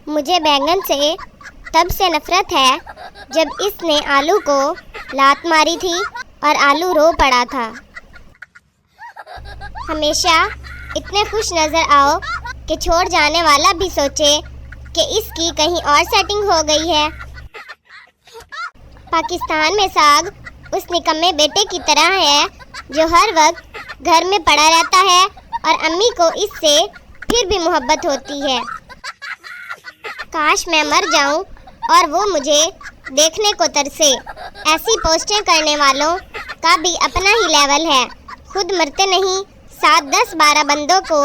مجھے بیگن سے تب سے نفرت ہے جب اس نے آلو کو لات ماری تھی اور آلو رو پڑا تھا۔ ہمیشہ اتنے خوش نظر آؤ کہ چھوڑ جانے والا بھی سوچے کہ اس کی کہیں اور سیٹنگ ہو گئی ہے۔ پاکستان میں ساگ اس نکمے بیٹے کی طرح ہے جو ہر وقت گھر میں پڑا رہتا ہے اور امی کو اس سے پھر بھی محبت ہوتی ہے۔ کاش میں مر جاؤں اور وہ مجھے دیکھنے کو ترسے۔ ایسی پوسٹیں کرنے والوں کا بھی اپنا ہی لیول ہے، خود مرتے نہیں 7 10 12 بندوں کو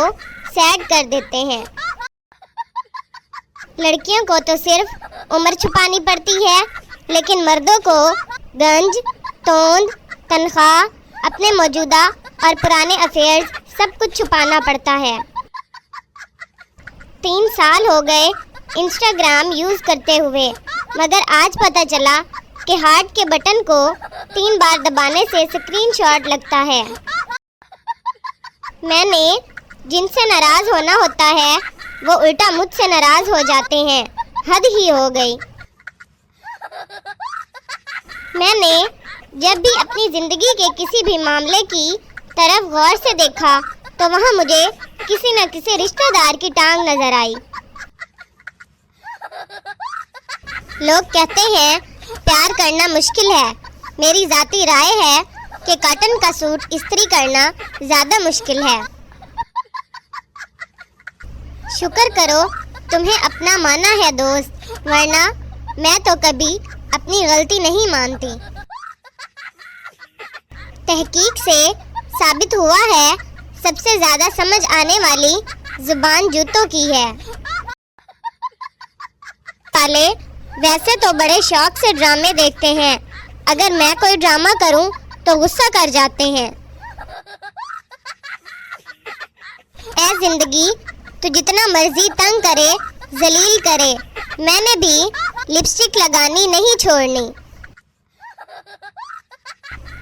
سیڈ کر دیتے ہیں۔ لڑکیوں کو تو صرف عمر چھپانی پڑتی ہے، لیکن مردوں کو گنج، توند، تنخواہ، اپنے موجودہ اور پرانے افیئرز سب کچھ چھپانا پڑتا ہے۔ 3 سال ہو گئے انسٹاگرام یوز کرتے ہوئے، مگر آج پتہ چلا کہ ہارٹ کے بٹن کو 3 بار دبانے سے اسکرین شاٹ لگتا ہے۔ میں نے جن سے ناراض ہونا ہوتا ہے وہ الٹا مجھ سے ناراض ہو جاتے ہیں، حد ہی ہو گئی۔ میں نے جب بھی اپنی زندگی کے کسی بھی معاملے کی طرف غور سے دیکھا تو وہاں مجھے کسی نہ کسی رشتہ دار کی ٹانگ نظر آئی۔ لوگ کہتے ہیں پیار کرنا مشکل ہے، میری ذاتی رائے ہے کہ کاٹن کا سوٹ استری کرنا زیادہ مشکل ہے۔ شکر کرو تمہیں اپنا مانا ہے دوست، ورنہ میں تو کبھی اپنی غلطی نہیں مانتی۔ تحقیق سے ثابت ہوا ہے سب سے زیادہ سمجھ آنے والی زبان جوتوں کی ہے۔ والے ویسے تو بڑے شوق سے ڈرامے دیکھتے ہیں، اگر میں کوئی ڈرامہ کروں تو غصہ کر جاتے ہیں۔ اے زندگی تو جتنا مرضی تنگ کرے، ذلیل کرے، میں نے بھی لپسٹک لگانی نہیں چھوڑنی۔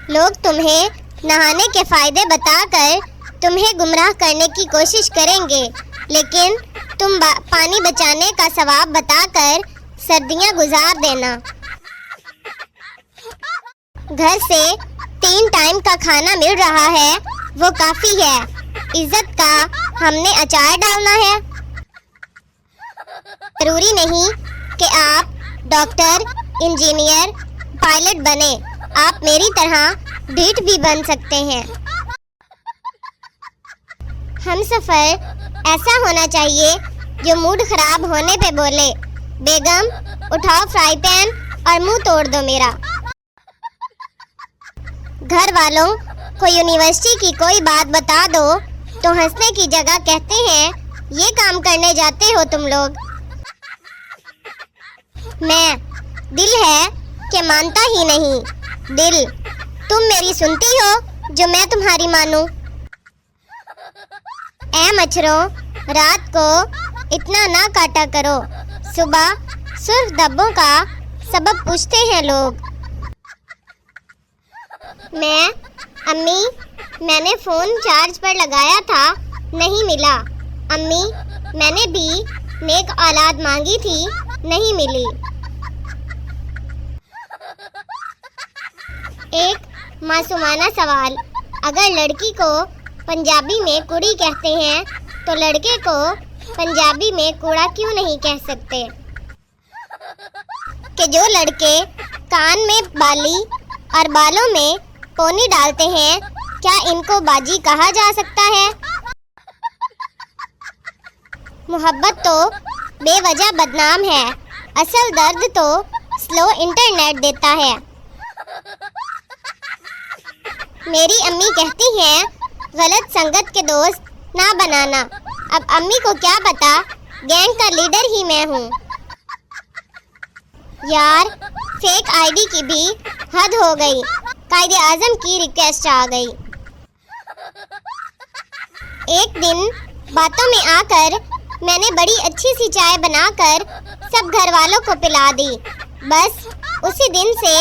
لوگ تمہیں نہانے کے فائدے بتا کر تمہیں گمراہ کرنے کی کوشش کریں گے، لیکن تم پانی بچانے کا ثواب بتا کر سردیاں گزار دینا۔ گھر سے 3 ٹائم کا کھانا مل رہا ہے، وہ کافی ہے۔ عزت کا ہم نے اچار ڈالنا ہے۔ ضروری نہیں کہ آپ ڈاکٹر، انجینئر، پائلٹ بنیں، آپ میری طرح ڈھیٹ بھی بن سکتے ہیں۔ ہم سفر ایسا ہونا چاہیے جو موڈ خراب ہونے پہ بولے، بیگم اٹھاؤ فرائی پین اور منہ توڑ دو میرا۔ گھر والوں کو یونیورسٹی کی کوئی بات بتا دو تو ہنسنے کی جگہ کہتے ہیں یہ کام کرنے جاتے ہو تم لوگ۔ میں دل ہے کہ مانتا ہی نہیں، دل تم میری سنتی ہو جو میں تمہاری مانوں۔ اے مچھروں رات کو اتنا نہ کاٹا کرو، صبح سرخ دبوں کا سبب پوچھتے ہیں لوگ۔ امی میں نے فون چارج پر لگایا تھا، نہیں ملا۔ امی میں نے بھی نیک اولاد مانگی تھی، نہیں ملی۔ ایک معصومانہ سوال، اگر لڑکی کو پنجابی میں کڑی کہتے ہیں تو لڑکے کو پنجابی میں کوڑا کیوں نہیں کہہ سکتے؟ کہ جو لڑکے کان میں بالی اور بالوں میں پونی ڈالتے ہیں کیا ان کو باجی کہا جا سکتا ہے؟ محبت تو بے وجہ بدنام ہے، اصل درد تو سلو انٹرنیٹ دیتا ہے۔ میری امی کہتی ہیں غلط سنگت کے دوست نہ بنانا، اب امی کو کیا پتا گینگ کا لیڈر ہی میں ہوں۔ یار فیک آئی ڈی کی بھی حد ہو گئی، قائد اعظم کی ریکویسٹ آ گئی۔ ایک دن باتوں میں آ کر میں نے بڑی اچھی سی چائے بنا کر سب گھر والوں کو پلا دی، بس اسی دن سے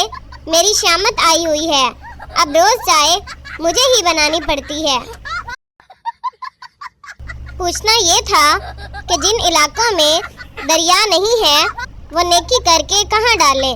میری شامت آئی ہوئی ہے، اب روز چائے مجھے ہی بنانی پڑتی ہے۔ پوچھنا یہ تھا کہ جن علاقوں میں دریا نہیں ہے وہ نیکی کر کے کہاں ڈالیں۔